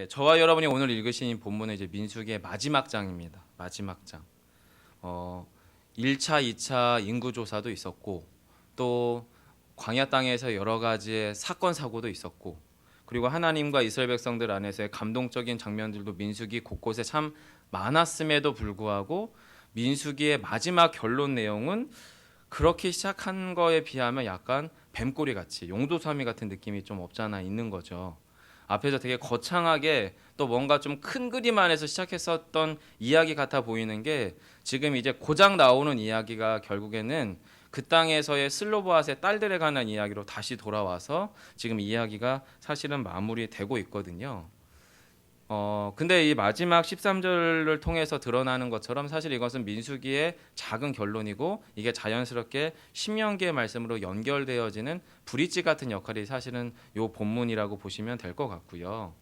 저와 여러분이 오늘 읽으신 본문은 이제 민수기의 마지막 장입니다. 마지막 장. 1차, 2차 인구 조사도 있었고 또 광야 땅에서 여러 가지의 사건 사고도 있었고 그리고 하나님과 이스라엘 백성들 안에서의 감동적인 장면들도 민수기 곳곳에 참 많았음에도 불구하고 민수기의 마지막 결론 내용은 그렇게 시작한 거에 비하면 약간 뱀꼬리 같이 용도사미 같은 느낌이 좀 없잖아 있는 거죠. 앞에서 되게 거창하게 또 뭔가 좀 큰 그림 안에서 시작했었던 이야기 같아 보이는 게 지금 이제 고작 나오는 이야기가 결국에는 그 땅에서의 슬로보앗의 딸들에 관한 이야기로 다시 돌아와서 지금 이야기가 사실은 마무리되고 있거든요. 근데 이 마지막 13절을 통해서 드러나는 것처럼 사실 이것은 민수기의 작은 결론이고 이게 자연스럽게 신명기의 말씀으로 연결되어지는 브릿지 같은 역할이 사실은 이 본문이라고 보시면 될 것 같고요.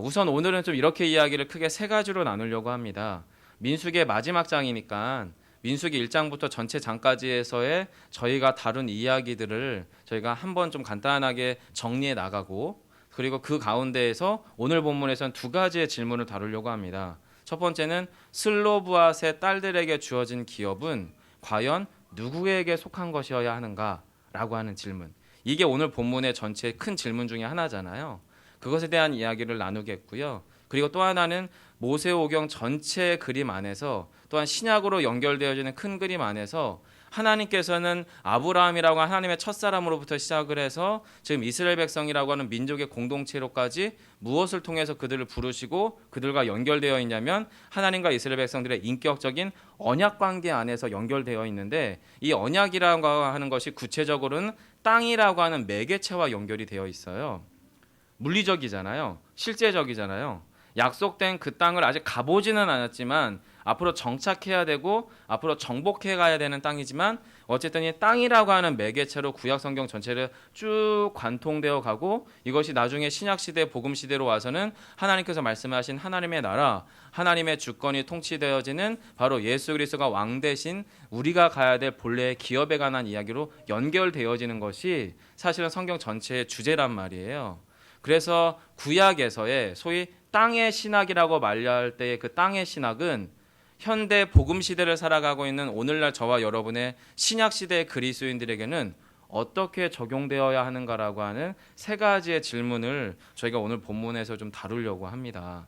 우선 오늘은 좀 이렇게 이야기를 크게 세 가지로 나누려고 합니다. 민수기의 마지막 장이니까 민수기 1장부터 전체 장까지에서의 저희가 다룬 이야기들을 저희가 한번 좀 간단하게 정리해 나가고 그리고 그 가운데에서 오늘 본문에서는 두 가지의 질문을 다루려고 합니다. 첫 번째는 슬로브앗의 딸들에게 주어진 기업은 과연 누구에게 속한 것이어야 하는가라고 하는 질문. 이게 오늘 본문의 전체 큰 질문 중에 하나잖아요. 그것에 대한 이야기를 나누겠고요. 그리고 또 하나는 모세오경 전체 그림 안에서 또한 신약으로 연결되어지는 큰 그림 안에서 하나님께서는 아브라함이라고 하는 하나님의 첫사람으로부터 시작을 해서 지금 이스라엘 백성이라고 하는 민족의 공동체로까지 무엇을 통해서 그들을 부르시고 그들과 연결되어 있냐면 하나님과 이스라엘 백성들의 인격적인 언약 관계 안에서 연결되어 있는데 이 언약이라고 하는 것이 구체적으로는 땅이라고 하는 매개체와 연결이 되어 있어요. 물리적이잖아요. 실제적이잖아요. 약속된 그 땅을 아직 가보지는 않았지만 앞으로 정착해야 되고 앞으로 정복해 가야 되는 땅이지만 어쨌든 이 땅이라고 하는 매개체로 구약 성경 전체를 쭉 관통되어 가고 이것이 나중에 신약 시대 복음 시대로 와서는 하나님께서 말씀하신 하나님의 나라, 하나님의 주권이 통치되어지는 바로 예수 그리스도가 왕 대신 우리가 가야 될 본래의 기업에 관한 이야기로 연결되어지는 것이 사실은 성경 전체의 주제란 말이에요. 그래서 구약에서의 소위 땅의 신학이라고 말할 때의 그 땅의 신학은 현대 복음 시대를 살아가고 있는 오늘날 저와 여러분의 신약 시대의 그리스도인들에게는 어떻게 적용되어야 하는가라고 하는 세 가지의 질문을 저희가 오늘 본문에서 좀 다루려고 합니다.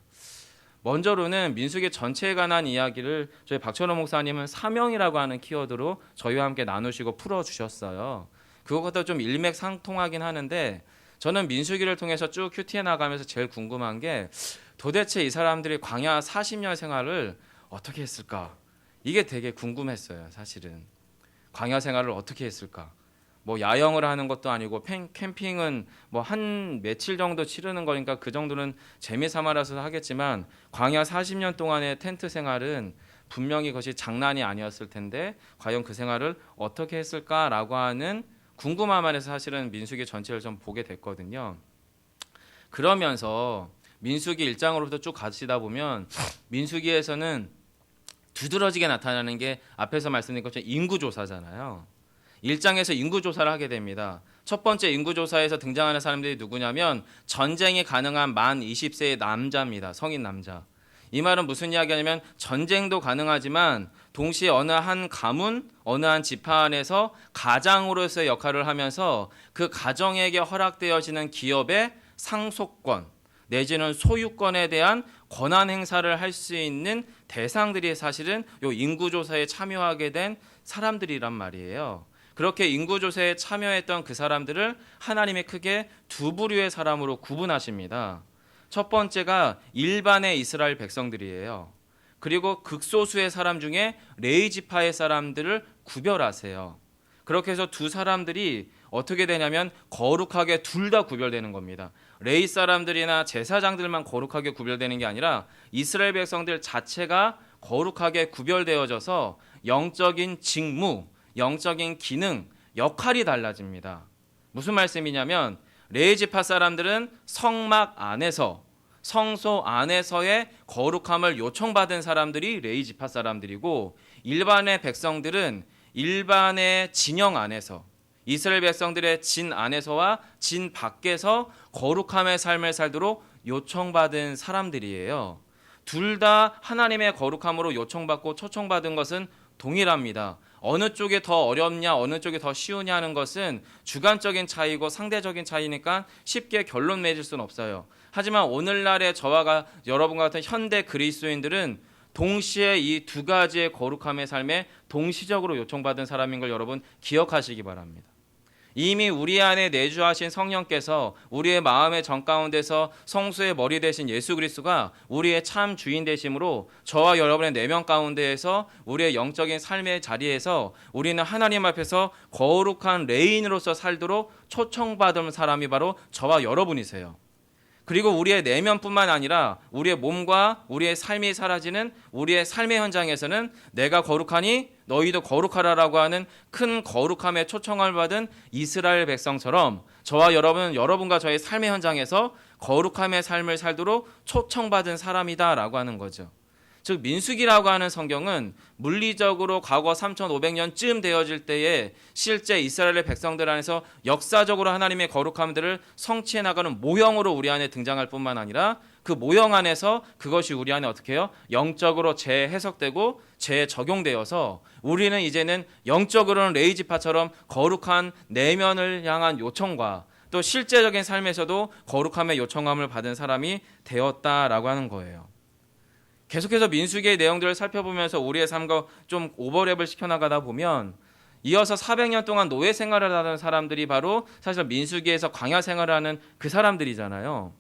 먼저로는 민수기 전체에 관한 이야기를 저희 박철호 목사님은 사명이라고 하는 키워드로 저희와 함께 나누시고 풀어주셨어요. 그것과 좀 일맥상통하긴 하는데 저는 민수기를 통해서 쭉 큐티에 나가면서 제일 궁금한 게 도대체 이 사람들이 광야 40년 생활을 어떻게 했을까? 이게 되게 궁금했어요. 사실은 광야 생활을 어떻게 했을까? 뭐 야영을 하는 것도 아니고 캠핑은 뭐 한 며칠 정도 치르는 거니까 그 정도는 재미 삼아라서 하겠지만 광야 40년 동안의 텐트 생활은 분명히 그것이 장난이 아니었을 텐데 과연 그 생활을 어떻게 했을까라고 하는 궁금함 안에서 사실은 민수기 전체를 좀 보게 됐거든요. 그러면서 민수기 1장으로부터 쭉 가시다 보면 민수기에서는 두드러지게 나타나는 게 앞에서 말씀드린 것처럼 인구조사잖아요. 1장에서 인구조사를 하게 됩니다. 첫 번째 인구조사에서 등장하는 사람들이 누구냐면 전쟁이 가능한 만 20세의 남자입니다. 성인 남자. 이 말은 무슨 이야기냐면 전쟁도 가능하지만 동시에 어느 한 가문, 어느 한 지파 안에서 가장으로서의 역할을 하면서 그 가정에게 허락되어지는 기업의 상속권 내지는 소유권에 대한 권한 행사를 할 수 있는 대상들이 사실은 이 인구조사에 참여하게 된 사람들이란 말이에요. 그렇게 인구조사에 참여했던 그 사람들을 하나님이 크게 두 부류의 사람으로 구분하십니다. 첫 번째가 일반의 이스라엘 백성들이에요. 그리고 극소수의 사람 중에 레위 지파의 사람들을 구별하세요. 그렇게 해서 두 사람들이 어떻게 되냐면 거룩하게 둘 다 구별되는 겁니다. 레위 사람들이나 제사장들만 거룩하게 구별되는 게 아니라 이스라엘 백성들 자체가 거룩하게 구별되어져서 영적인 직무, 영적인 기능, 역할이 달라집니다. 무슨 말씀이냐면 레위 지파 사람들은 성막 안에서 성소 안에서의 거룩함을 요청받은 사람들이 레위 지파 사람들이고 일반의 백성들은 일반의 진영 안에서 이스라엘 백성들의 진 안에서와 진 밖에서 거룩함의 삶을 살도록 요청받은 사람들이에요. 둘 다 하나님의 거룩함으로 요청받고 초청받은 것은 동일합니다. 어느 쪽이 더 어렵냐, 어느 쪽이 더 쉬우냐 하는 것은 주관적인 차이고 상대적인 차이니까 쉽게 결론 맺을 수는 없어요. 하지만 오늘날의 저와 여러분과 같은 현대 그리스도인들은 동시에 이 두 가지의 거룩함의 삶에 동시적으로 요청받은 사람인 걸 여러분 기억하시기 바랍니다. 이미 우리 안에 내주하신 성령께서 우리의 마음의 정 가운데서 성소의 머리 되신 예수 그리스도가 우리의 참 주인 되심으로 저와 여러분의 내면 가운데에서 우리의 영적인 삶의 자리에서 우리는 하나님 앞에서 거룩한 레인으로서 살도록 초청받은 사람이 바로 저와 여러분이세요. 그리고 우리의 내면뿐만 아니라 우리의 몸과 우리의 삶이 사라지는 우리의 삶의 현장에서는 내가 거룩하니 너희도 거룩하라라고 하는 큰 거룩함의 초청을 받은 이스라엘 백성처럼 저와 여러분과 저의 삶의 현장에서 거룩함의 삶을 살도록 초청받은 사람이다라고 하는 거죠. 즉 민수기라고 하는 성경은 물리적으로 과거 3500년쯤 되어질 때에 실제 이스라엘의 백성들 안에서 역사적으로 하나님의 거룩함들을 성취해 나가는 모형으로 우리 안에 등장할 뿐만 아니라 그 모형 안에서 그것이 우리 안에 어떻게 해요? 영적으로 재해석되고 재적용되어서 우리는 이제는 영적으로는 레이지파처럼 거룩한 내면을 향한 요청과 또 실제적인 삶에서도 거룩함의 요청함을 받은 사람이 되었다라고 하는 거예요. 계속해서 민수기의 내용들을 살펴보면서 우리의 삶과 좀 오버랩을 시켜나가다 보면 이어서 400년 동안 노예 생활을 하는 사람들이 바로 사실 민수기에서 광야 생활을 하는 그 사람들이잖아요.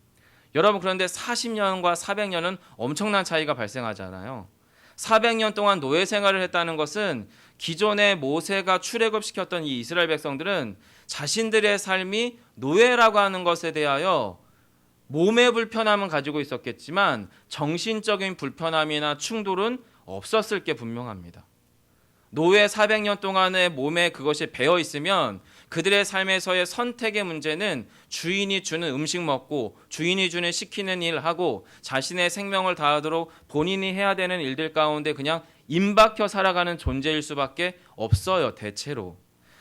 여러분 그런데 40년과 400년은 엄청난 차이가 발생하잖아요. 400년 동안 노예 생활을 했다는 것은 기존에 모세가 출애굽시켰던 이 이스라엘 백성들은 자신들의 삶이 노예라고 하는 것에 대하여 몸의 불편함은 가지고 있었겠지만 정신적인 불편함이나 충돌은 없었을 게 분명합니다. 노예 400년 동안의 몸에 그것이 배어 있으면 그들의 삶에서의 선택의 문제는 주인이 주는 음식 먹고 주인이 주는 시키는 일 하고 자신의 생명을 다하도록 본인이 해야 되는 일들 가운데 그냥 임박혀 살아가는 존재일 수밖에 없어요. 대체로.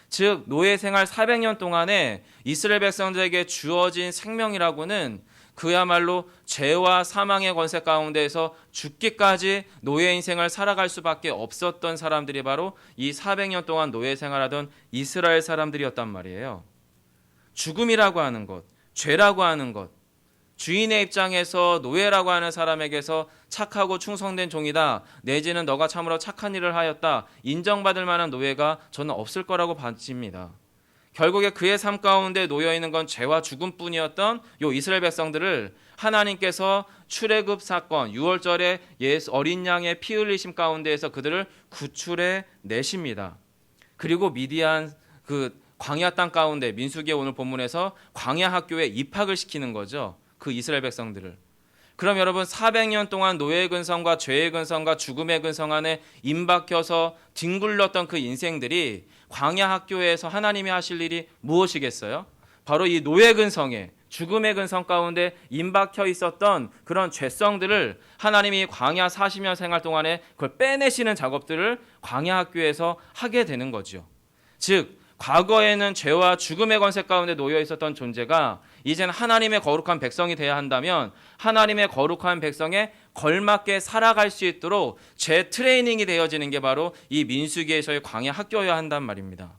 즉 노예 생활 400년 동안에 이스라엘 백성들에게 주어진 생명이라고는 그야말로 죄와 사망의 권세 가운데에서 죽기까지 노예 인생을 살아갈 수밖에 없었던 사람들이 바로 이 400년 동안 노예 생활하던 이스라엘 사람들이었단 말이에요. 죽음이라고 하는 것, 죄라고 하는 것, 주인의 입장에서 노예라고 하는 사람에게서 착하고 충성된 종이다, 내지는 너가 참으로 착한 일을 하였다, 인정받을 만한 노예가 저는 없을 거라고 봐집니다. 결국에 그의 삶 가운데 놓여있는 건 죄와 죽음뿐이었던 요 이스라엘 백성들을 하나님께서 출애굽 사건 6월절에 어린 양의 피 흘리심 가운데에서 그들을 구출해 내십니다. 그리고 미디안 그 광야 땅 가운데 민수기의 오늘 본문에서 광야 학교에 입학을 시키는 거죠. 그 이스라엘 백성들을. 그럼 여러분 400년 동안 노예의 근성과 죄의 근성과 죽음의 근성 안에 임박혀서 뒹굴렀던 그 인생들이 광야 학교에서 하나님이 하실 일이 무엇이겠어요? 바로 이 노예 근성에 죽음의 근성 가운데 임박혀 있었던 그런 죄성들을 하나님이 광야 40년 생활 동안에 그걸 빼내시는 작업들을 광야 학교에서 하게 되는 거죠. 즉 과거에는 죄와 죽음의 권세 가운데 놓여 있었던 존재가 이제는 하나님의 거룩한 백성이 되어야 한다면 하나님의 거룩한 백성에 걸맞게 살아갈 수 있도록 죄 트레이닝이 되어지는 게 바로 이 민수기에서의 광야 학교여야 한단 말입니다.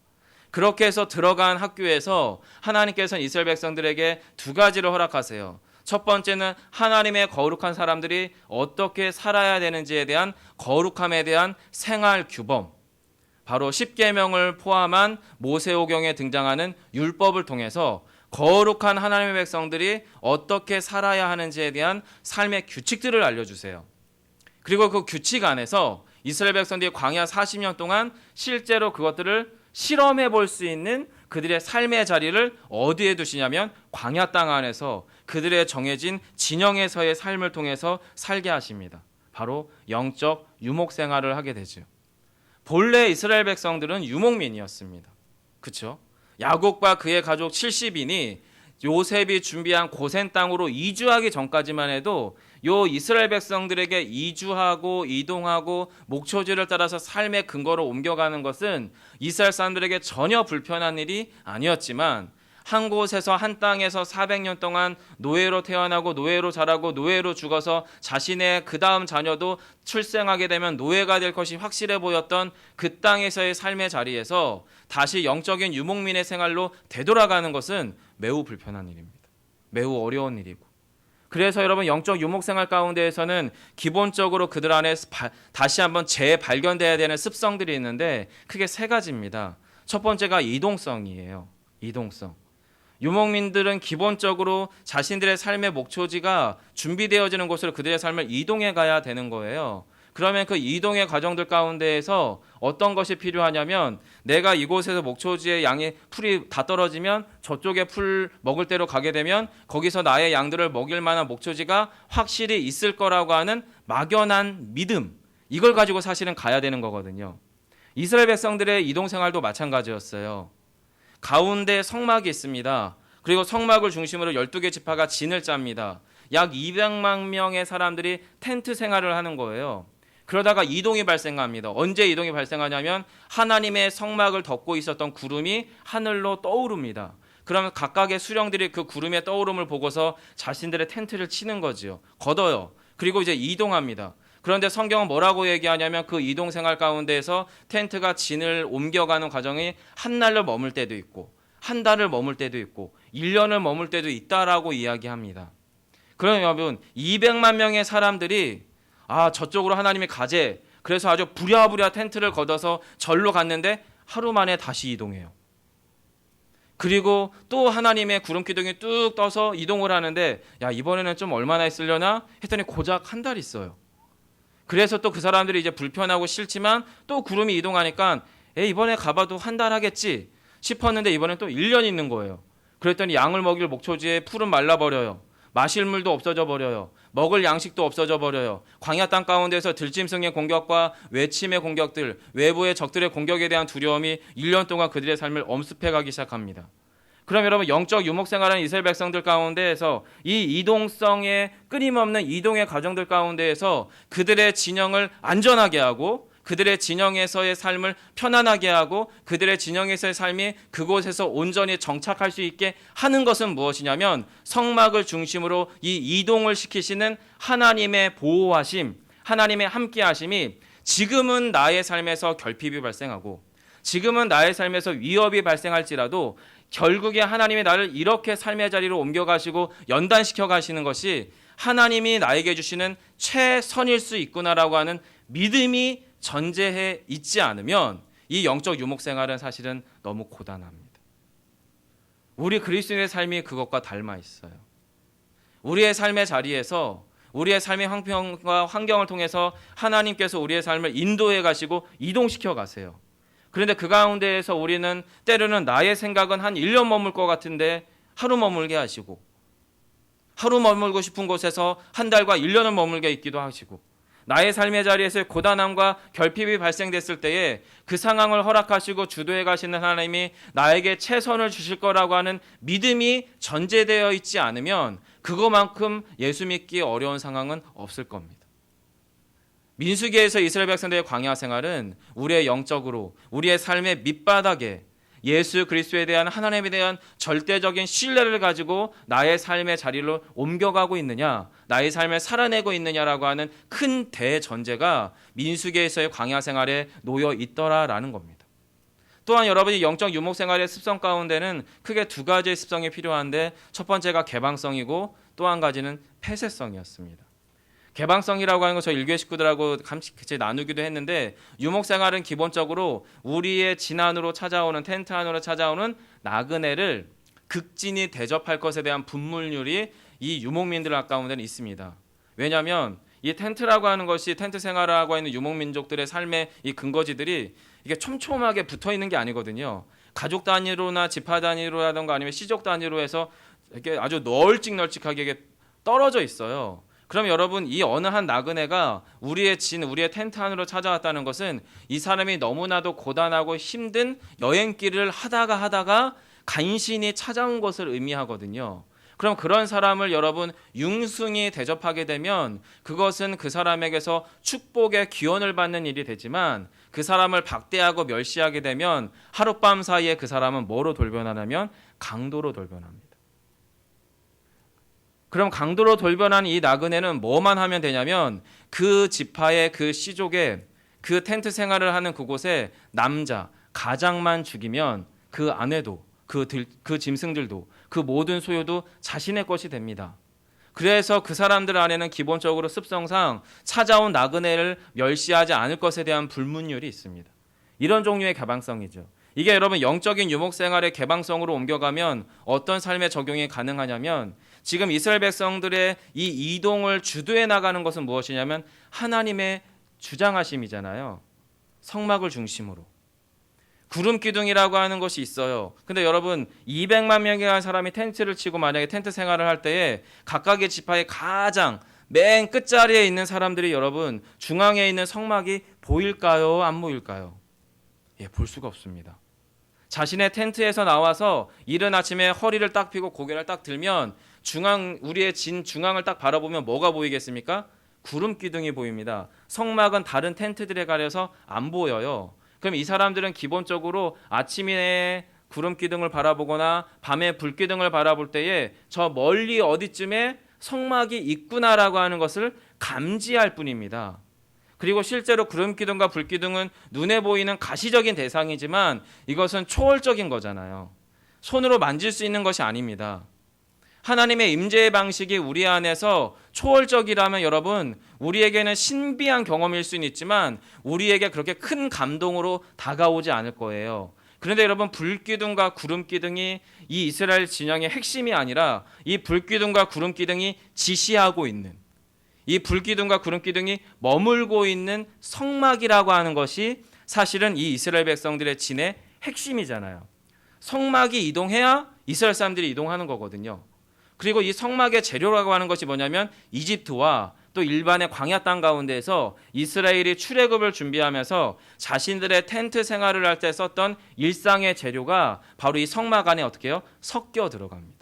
그렇게 해서 들어간 학교에서 하나님께서는 이스라엘 백성들에게 두 가지를 허락하세요. 첫 번째는 하나님의 거룩한 사람들이 어떻게 살아야 되는지에 대한 거룩함에 대한 생활 규범, 바로 십계명을 포함한 모세오경에 등장하는 율법을 통해서 거룩한 하나님의 백성들이 어떻게 살아야 하는지에 대한 삶의 규칙들을 알려주세요. 그리고 그 규칙 안에서 이스라엘 백성들이 광야 40년 동안 실제로 그것들을 실험해 볼 수 있는 그들의 삶의 자리를 어디에 두시냐면 광야 땅 안에서 그들의 정해진 진영에서의 삶을 통해서 살게 하십니다. 바로 영적 유목 생활을 하게 되죠. 본래 이스라엘 백성들은 유목민이었습니다. 그렇죠? 야곱과 그의 가족 70인이 요셉이 준비한 고센 땅으로 이주하기 전까지만 해도 요 이스라엘 백성들에게 이주하고 이동하고 목초지를 따라서 삶의 근거로 옮겨가는 것은 이스라엘 사람들에게 전혀 불편한 일이 아니었지만 한 곳에서 한 땅에서 400년 동안 노예로 태어나고 노예로 자라고 노예로 죽어서 자신의 그 다음 자녀도 출생하게 되면 노예가 될 것이 확실해 보였던 그 땅에서의 삶의 자리에서 다시 영적인 유목민의 생활로 되돌아가는 것은 매우 불편한 일입니다. 매우 어려운 일이고, 그래서 여러분 영적 유목 생활 가운데에서는 기본적으로 그들 안에 다시 한번 재발견돼야 되는 습성들이 있는데 크게 세 가지입니다. 첫 번째가 이동성이에요. 이동성. 유목민들은 기본적으로 자신들의 삶의 목초지가 준비되어지는 곳으로 그들의 삶을 이동해 가야 되는 거예요. 그러면 그 이동의 과정들 가운데에서 어떤 것이 필요하냐면, 내가 이곳에서 목초지의 양이 풀이 다 떨어지면 저쪽에 풀 먹을 대로 가게 되면 거기서 나의 양들을 먹일 만한 목초지가 확실히 있을 거라고 하는 막연한 믿음, 이걸 가지고 사실은 가야 되는 거거든요. 이스라엘 백성들의 이동 생활도 마찬가지였어요. 가운데 성막이 있습니다. 그리고 성막을 중심으로 12개 지파가 진을 짭니다. 약 200만 명의 사람들이 텐트 생활을 하는 거예요. 그러다가 이동이 발생합니다. 언제 이동이 발생하냐면 하나님의 성막을 덮고 있었던 구름이 하늘로 떠오릅니다. 그러면 각각의 수령들이 그 구름의 떠오름을 보고서 자신들의 텐트를 치는 거지요. 걷어요. 그리고 이제 이동합니다. 그런데 성경은 뭐라고 얘기하냐면 그 이동 생활 가운데에서 텐트가 진을 옮겨가는 과정이 한 날을 머물 때도 있고 한 달을 머물 때도 있고 1년을 머물 때도 있다라고 이야기합니다. 그러면 여러분 200만 명의 사람들이 저쪽으로 하나님이 가재, 그래서 아주 부랴부랴 텐트를 걷어서 절로 갔는데 하루 만에 다시 이동해요. 그리고 또 하나님의 구름 기둥이 뚝 떠서 이동을 하는데 이번에는 좀 얼마나 있으려나 했더니 고작 한 달 있어요. 그래서 또 그 사람들이 이제 불편하고 싫지만 또 구름이 이동하니까 이번에 가봐도 한 달 하겠지 싶었는데 이번엔 또 1년 있는 거예요. 그랬더니 양을 먹일 목초지에 풀은 말라버려요. 마실 물도 없어져 버려요. 먹을 양식도 없어져 버려요. 광야 땅 가운데서 들짐승의 공격과 외침의 공격들, 외부의 적들의 공격에 대한 두려움이 1년 동안 그들의 삶을 엄습해가기 시작합니다. 그럼 여러분 영적 유목 생활하는 이스라엘 백성들 가운데에서 이 이동성의 끊임없는 이동의 과정들 가운데에서 그들의 진영을 안전하게 하고 그들의 진영에서의 삶을 편안하게 하고 그들의 진영에서의 삶이 그곳에서 온전히 정착할 수 있게 하는 것은 무엇이냐면 성막을 중심으로 이 이동을 시키시는 하나님의 보호하심, 하나님의 함께하심이 지금은 나의 삶에서 결핍이 발생하고 지금은 나의 삶에서 위협이 발생할지라도 결국에 하나님이 나를 이렇게 삶의 자리로 옮겨가시고 연단시켜 가시는 것이 하나님이 나에게 주시는 최선일 수 있구나라고 하는 믿음이 전제해 있지 않으면 이 영적 유목 생활은 사실은 너무 고단합니다. 우리 그리스도인의 삶이 그것과 닮아 있어요. 우리의 삶의 자리에서 우리의 삶의 형편과 환경을 통해서 하나님께서 우리의 삶을 인도해 가시고 이동시켜 가세요. 그런데 그 가운데에서 우리는 때로는 나의 생각은 한 1년 머물 것 같은데 하루 머물게 하시고 하루 머물고 싶은 곳에서 한 달과 1년을 머물게 있기도 하시고 나의 삶의 자리에서 고단함과 결핍이 발생됐을 때에 그 상황을 허락하시고 주도해 가시는 하나님이 나에게 최선을 주실 거라고 하는 믿음이 전제되어 있지 않으면 그거만큼 예수 믿기 어려운 상황은 없을 겁니다. 민수기에서 이스라엘 백성들의 광야 생활은 우리의 영적으로 우리의 삶의 밑바닥에 예수 그리스도에 대한 하나님에 대한 절대적인 신뢰를 가지고 나의 삶의 자리로 옮겨가고 있느냐, 나의 삶을 살아내고 있느냐라고 하는 큰 대전제가 민수기에서의 광야 생활에 놓여 있더라라는 겁니다. 또한 여러분이 영적 유목 생활의 습성 가운데는 크게 두 가지의 습성이 필요한데 첫 번째가 개방성이고 또 한 가지는 폐쇄성이었습니다. 개방성이라고 하는 거 저 일교회 식구들하고 같이 나누기도 했는데 유목 생활은 기본적으로 우리의 진 안으로 찾아오는 텐트 안으로 찾아오는 나그네를 극진히 대접할 것에 대한 분물률이 이 유목민들 가운데는 있습니다. 왜냐하면 이 텐트라고 하는 것이 텐트 생활을 하고 있는 유목민족들의 삶의 이 근거지들이 이게 촘촘하게 붙어 있는 게 아니거든요. 가족 단위로나 지파 단위로라든가 아니면 시족 단위로 해서 이렇게 아주 널찍널찍하게 이게 떨어져 있어요. 그럼 여러분 이 어느 한 나그네가 우리의 텐트 안으로 찾아왔다는 것은 이 사람이 너무나도 고단하고 힘든 여행길을 하다가 간신히 찾아온 것을 의미하거든요. 그럼 그런 사람을 여러분 융숭이 대접하게 되면 그것은 그 사람에게서 축복의 기원을 받는 일이 되지만 그 사람을 박대하고 멸시하게 되면 하룻밤 사이에 그 사람은 뭐로 돌변하냐면 강도로 돌변합니다. 그럼 강도로 돌변한 이 나그네는 뭐만 하면 되냐면 그 지파의 그 씨족의 그 텐트 생활을 하는 그곳에 남자, 가장만 죽이면 그 아내도 그 짐승들도 그 모든 소유도 자신의 것이 됩니다. 그래서 그 사람들 안에는 기본적으로 습성상 찾아온 나그네를 멸시하지 않을 것에 대한 불문율이 있습니다. 이런 종류의 개방성이죠. 이게 여러분 영적인 유목생활의 개방성으로 옮겨가면 어떤 삶에 적용이 가능하냐면 지금 이스라엘 백성들의 이 이동을 주도해 나가는 것은 무엇이냐면 하나님의 주장하심이잖아요. 성막을 중심으로. 구름 기둥이라고 하는 것이 있어요. 근데 여러분 200만 명의 사람이 텐트를 치고 만약에 텐트 생활을 할 때에 각각의 지파의 가장 맨 끝자리에 있는 사람들이 여러분 중앙에 있는 성막이 보일까요? 안 보일까요? 예, 볼 수가 없습니다. 자신의 텐트에서 나와서 이른 아침에 허리를 딱 펴고 고개를 딱 들면 우리의 진 중앙을 딱 바라보면 뭐가 보이겠습니까? 구름 기둥이 보입니다. 성막은 다른 텐트들에 가려서 안 보여요. 그럼 이 사람들은 기본적으로 아침에 구름 기둥을 바라보거나 밤에 불 기둥을 바라볼 때에 저 멀리 어디쯤에 성막이 있구나라고 하는 것을 감지할 뿐입니다. 그리고 실제로 구름 기둥과 불 기둥은 눈에 보이는 가시적인 대상이지만 이것은 초월적인 거잖아요. 손으로 만질 수 있는 것이 아닙니다. 하나님의 임재의 방식이 우리 안에서 초월적이라면 여러분 우리에게는 신비한 경험일 수는 있지만 우리에게 그렇게 큰 감동으로 다가오지 않을 거예요. 그런데 여러분 불기둥과 구름기둥이 이 이스라엘 진영의 핵심이 아니라 이 불기둥과 구름기둥이 지시하고 있는 이 불기둥과 구름기둥이 머물고 있는 성막이라고 하는 것이 사실은 이 이스라엘 백성들의 진의 핵심이잖아요. 성막이 이동해야 이스라엘 사람들이 이동하는 거거든요. 그리고 이 성막의 재료라고 하는 것이 뭐냐면 이집트와 또 일반의 광야 땅 가운데에서 이스라엘이 출애굽을 준비하면서 자신들의 텐트 생활을 할 때 썼던 일상의 재료가 바로 이 성막 안에 어떻게 해요? 섞여 들어갑니다.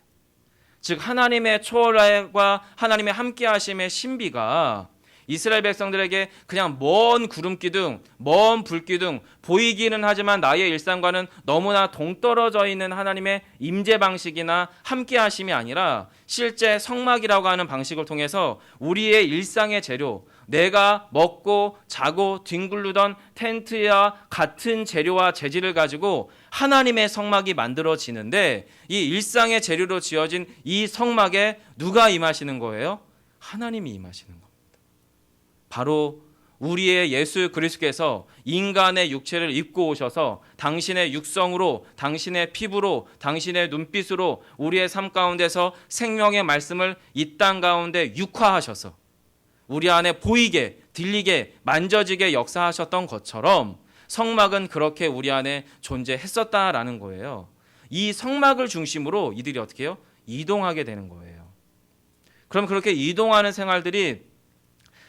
즉 하나님의 초월과 하나님의 함께하심의 신비가 이스라엘 백성들에게 그냥 먼 구름기둥, 먼 불기둥 보이기는 하지만 나의 일상과는 너무나 동떨어져 있는 하나님의 임재 방식이나 함께하심이 아니라 실제 성막이라고 하는 방식을 통해서 우리의 일상의 재료, 내가 먹고 자고 뒹굴르던 텐트와 같은 재료와 재질을 가지고 하나님의 성막이 만들어지는데 이 일상의 재료로 지어진 이 성막에 누가 임하시는 거예요? 하나님이 임하시는 거예요. 바로 우리의 예수 그리스도께서 인간의 육체를 입고 오셔서 당신의 육성으로, 당신의 피부로, 당신의 눈빛으로 우리의 삶 가운데서 생명의 말씀을 이 땅 가운데 육화하셔서 우리 안에 보이게, 들리게, 만져지게 역사하셨던 것처럼 성막은 그렇게 우리 안에 존재했었다라는 거예요. 이 성막을 중심으로 이들이 어떻게 해요? 이동하게 되는 거예요. 그럼 그렇게 이동하는 생활들이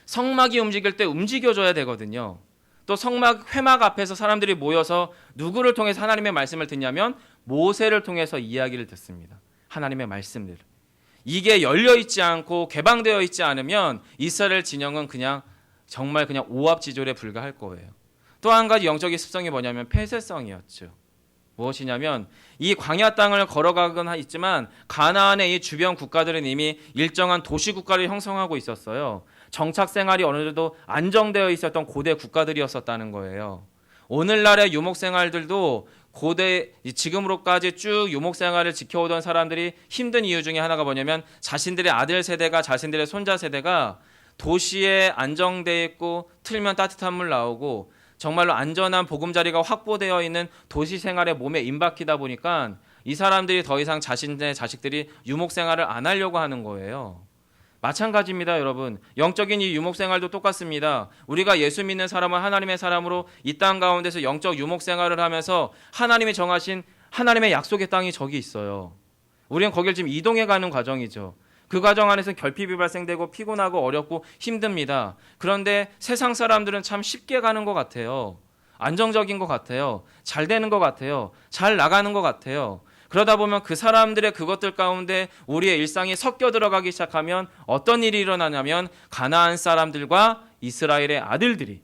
성막이 움직일 때 움직여줘야 되거든요. 또 성막 회막 앞에서 사람들이 모여서 누구를 통해서 하나님의 말씀을 듣냐면 모세를 통해서 이야기를 듣습니다. 하나님의 말씀들. 이게 열려있지 않고 개방되어 있지 않으면 이스라엘 진영은 정말 그냥 오합지졸에 불과할 거예요. 또 한 가지 영적인 습성이 뭐냐면 폐쇄성이었죠. 무엇이냐면 이 광야 땅을 걸어가거나 있지만 가나안의 이 주변 국가들은 이미 일정한 도시 국가를 형성하고 있었어요. 정착 생활이 어느 정도 안정되어 있었던 고대 국가들이었었다는 거예요. 오늘날의 유목 생활들도 고대 지금으로까지 쭉 유목 생활을 지켜오던 사람들이 힘든 이유 중에 하나가 뭐냐면 자신들의 아들 세대가 자신들의 손자 세대가 도시에 안정되어 있고 틀면 따뜻한 물 나오고 정말로 안전한 보금자리가 확보되어 있는 도시 생활에 몸에 임박히다 보니까 이 사람들이 더 이상 자신의 자식들이 유목 생활을 안 하려고 하는 거예요. 마찬가지입니다, 여러분. 영적인 이 유목 생활도 똑같습니다. 우리가 예수 믿는 사람은 하나님의 사람으로 이 땅 가운데서 영적 유목 생활을 하면서 하나님이 정하신 하나님의 약속의 땅이 저기 있어요. 우리는 거길 지금 이동해 가는 과정이죠. 그 과정 안에서 결핍이 발생되고 피곤하고 어렵고 힘듭니다. 그런데 세상 사람들은 참 쉽게 가는 것 같아요. 안정적인 것 같아요. 잘 되는 것 같아요. 잘 나가는 것 같아요. 그러다 보면 그 사람들의 그것들 가운데 우리의 일상이 섞여 들어가기 시작하면 어떤 일이 일어나냐면 가나안 사람들과 이스라엘의 아들들이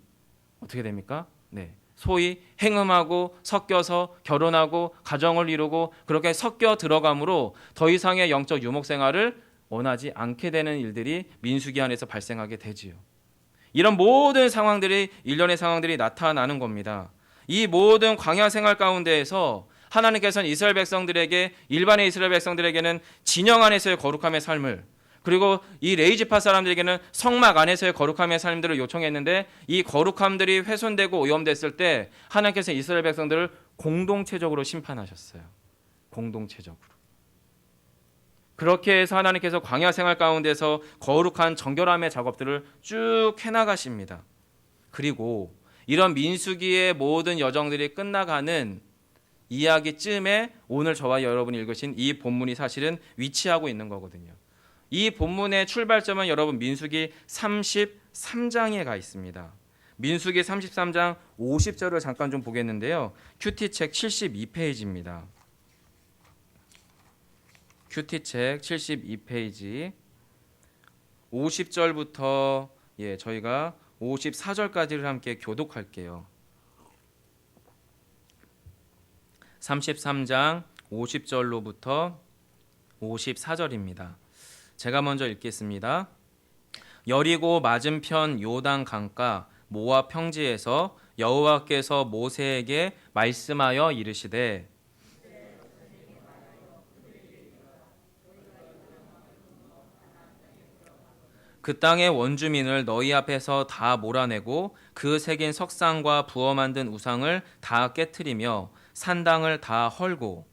어떻게 됩니까? 네, 소위 행음하고 섞여서 결혼하고 가정을 이루고 그렇게 섞여 들어감으로 더 이상의 영적 유목 생활을 원하지 않게 되는 일들이 민수기 안에서 발생하게 되지요. 이런 모든 상황들이 일련의 상황들이 나타나는 겁니다. 이 모든 광야 생활 가운데에서 하나님께서는 이스라엘 백성들에게 일반의 이스라엘 백성들에게는 진영 안에서의 거룩함의 삶을 그리고 이 레이지파 사람들에게는 성막 안에서의 거룩함의 삶들을 요청했는데 이 거룩함들이 훼손되고 오염됐을 때 하나님께서 이스라엘 백성들을 공동체적으로 심판하셨어요. 공동체적으로. 그렇게 해서 하나님께서 광야 생활 가운데서 거룩한 정결함의 작업들을 쭉 해나가십니다. 그리고 이런 민수기의 모든 여정들이 끝나가는 이야기쯤에 오늘 저와 여러분이 읽으신 이 본문이 사실은 위치하고 있는 거거든요. 이 본문의 출발점은 여러분 민수기 33장에 가 있습니다. 민수기 33장 50절을 잠깐 좀 보겠는데요. 큐티책 72페이지입니다. 큐티책 72페이지 50절부터 저희가 54절까지를 함께 교독할게요. 33장 50절로부터 54절입니다. 제가 먼저 읽겠습니다. 여리고 맞은편 요단 강가 모압 평지에서 여호와께서 모세에게 말씀하여 이르시되 그 땅의 원주민을 너희 앞에서 다 몰아내고 그 새긴 석상과 부어 만든 우상을 다 깨트리며 산당을 다 헐고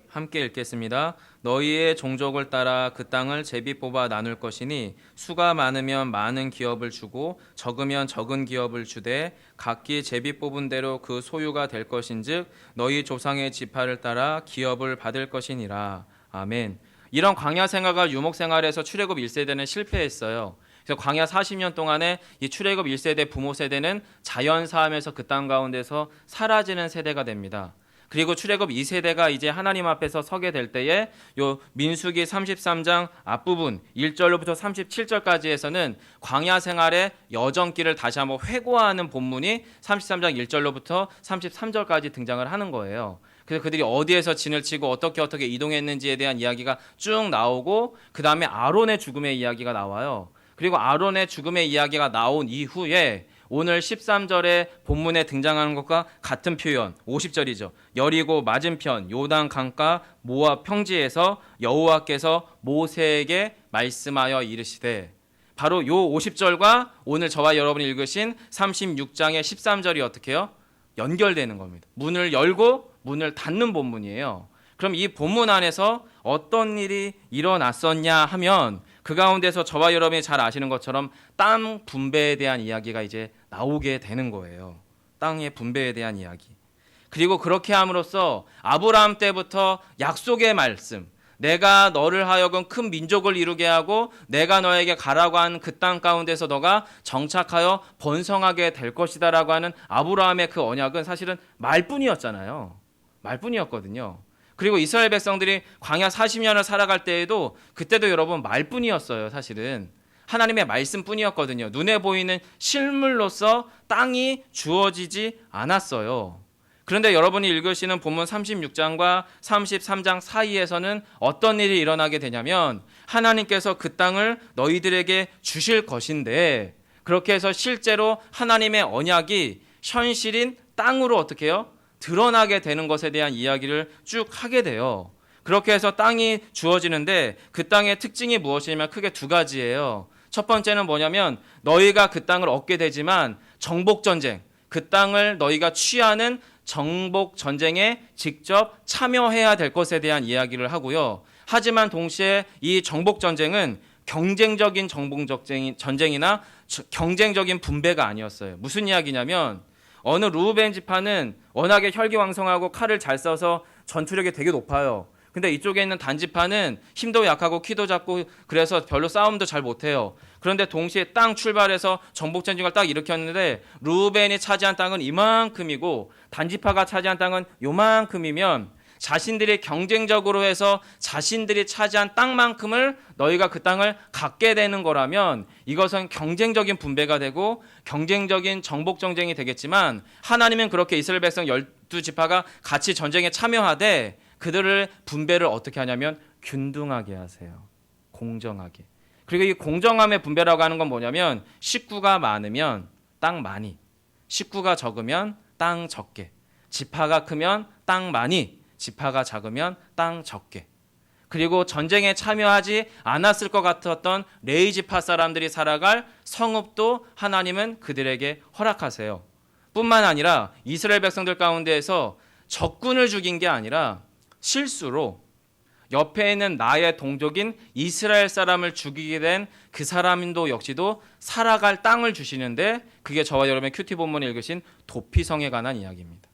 함께 읽겠습니다. 너희의 종족을 따라 그 땅을 제비 뽑아 나눌 것이니 수가 많으면 많은 기업을 주고 적으면 적은 기업을 주되 각기 제비 뽑은 대로 그 소유가 될 것인즉 너희 조상의 지파를 따라 기업을 받을 것이니라. 아멘. 이런 광야 생활과 유목 생활에서 출애굽 1세대는 실패했어요. 그래서 광야 40년 동안에 이 출애굽 1세대 부모 세대는 자연사함에서 그 땅 가운데서 사라지는 세대가 됩니다. 그리고 출애굽 2세대가 이제 하나님 앞에서 서게 될 때에 요 민수기 33장 앞부분 1절로부터 37절까지에서는 광야 생활의 여정길을 다시 한번 회고하는 본문이 33장 1절로부터 33절까지 등장을 하는 거예요. 그래서 그들이 어디에서 진을 치고 어떻게 이동했는지에 대한 이야기가 쭉 나오고 그 다음에 아론의 죽음의 이야기가 나와요. 그리고 아론의 죽음의 이야기가 나온 이후에 오늘 13절에 본문에 등장하는 것과 같은 표현 50절이죠. 여리고 맞은편 요단 강가 모압 평지에서 여호와께서 모세에게 말씀하여 이르시되 바로 요 50절과 오늘 저와 여러분이 읽으신 36장의 13절이 어떻게 해요? 연결되는 겁니다. 문을 열고 문을 닫는 본문이에요. 그럼 이 본문 안에서 어떤 일이 일어났었냐 하면 그 가운데서 저와 여러분이 잘 아시는 것처럼 땅 분배에 대한 이야기가 이제 나오게 되는 거예요. 땅의 분배에 대한 이야기. 그리고 그렇게 함으로써 아브라함 때부터 약속의 말씀, 내가 너를 하여금 큰 민족을 이루게 하고 내가 너에게 가라고 한 그 땅 가운데서 너가 정착하여 번성하게 될 것이다 라고 하는 아브라함의 그 언약은 사실은 말뿐이었잖아요. 말뿐이었거든요. 그리고 이스라엘 백성들이 광야 40년을 살아갈 때에도 그때도 여러분 말뿐이었어요. 사실은 하나님의 말씀뿐이었거든요. 눈에 보이는 실물로서 땅이 주어지지 않았어요. 그런데 여러분이 읽으시는 본문 36장과 33장 사이에서는 어떤 일이 일어나게 되냐면 하나님께서 그 땅을 너희들에게 주실 것인데 그렇게 해서 실제로 하나님의 언약이 현실인 땅으로 어떻게 해요? 드러나게 되는 것에 대한 이야기를 쭉 하게 돼요. 그렇게 해서 땅이 주어지는데 그 땅의 특징이 무엇이냐면 크게 두 가지예요. 첫 번째는 뭐냐면 너희가 그 땅을 얻게 되지만 정복전쟁, 그 땅을 너희가 취하는 정복전쟁에 직접 참여해야 될 것에 대한 이야기를 하고요. 하지만 동시에 이 정복전쟁은 경쟁적인 전쟁이나 경쟁적인 분배가 아니었어요. 무슨 이야기냐면 어느 르우벤 지파는 워낙에 혈기왕성하고 칼을 잘 써서 전투력이 되게 높아요. 근데 이쪽에 있는 단지파는 힘도 약하고 키도 작고 그래서 별로 싸움도 잘 못해요. 그런데 동시에 땅 출발해서 정복전쟁을 딱 일으켰는데 루벤이 차지한 땅은 이만큼이고 단지파가 차지한 땅은 요만큼이면 자신들이 경쟁적으로 해서 자신들이 차지한 땅만큼을 너희가 그 땅을 갖게 되는 거라면 이것은 경쟁적인 분배가 되고 경쟁적인 정복전쟁이 되겠지만 하나님은 그렇게 이스라엘 백성 12지파가 같이 전쟁에 참여하되 그들을 분배를 어떻게 하냐면 균등하게 하세요. 공정하게. 그리고 이 공정함의 분배라고 하는 건 뭐냐면 식구가 많으면 땅 많이, 식구가 적으면 땅 적게, 지파가 크면 땅 많이, 지파가 작으면 땅 적게. 그리고 전쟁에 참여하지 않았을 것 같았던 레위 지파 사람들이 살아갈 성읍도 하나님은 그들에게 허락하세요. 뿐만 아니라 이스라엘 백성들 가운데에서 적군을 죽인 게 아니라 실수로 옆에 있는 나의 동족인 이스라엘 사람을 죽이게 된 그 사람도 역시도 살아갈 땅을 주시는데 그게 저와 여러분의 큐티 본문에 읽으신 도피성에 관한 이야기입니다.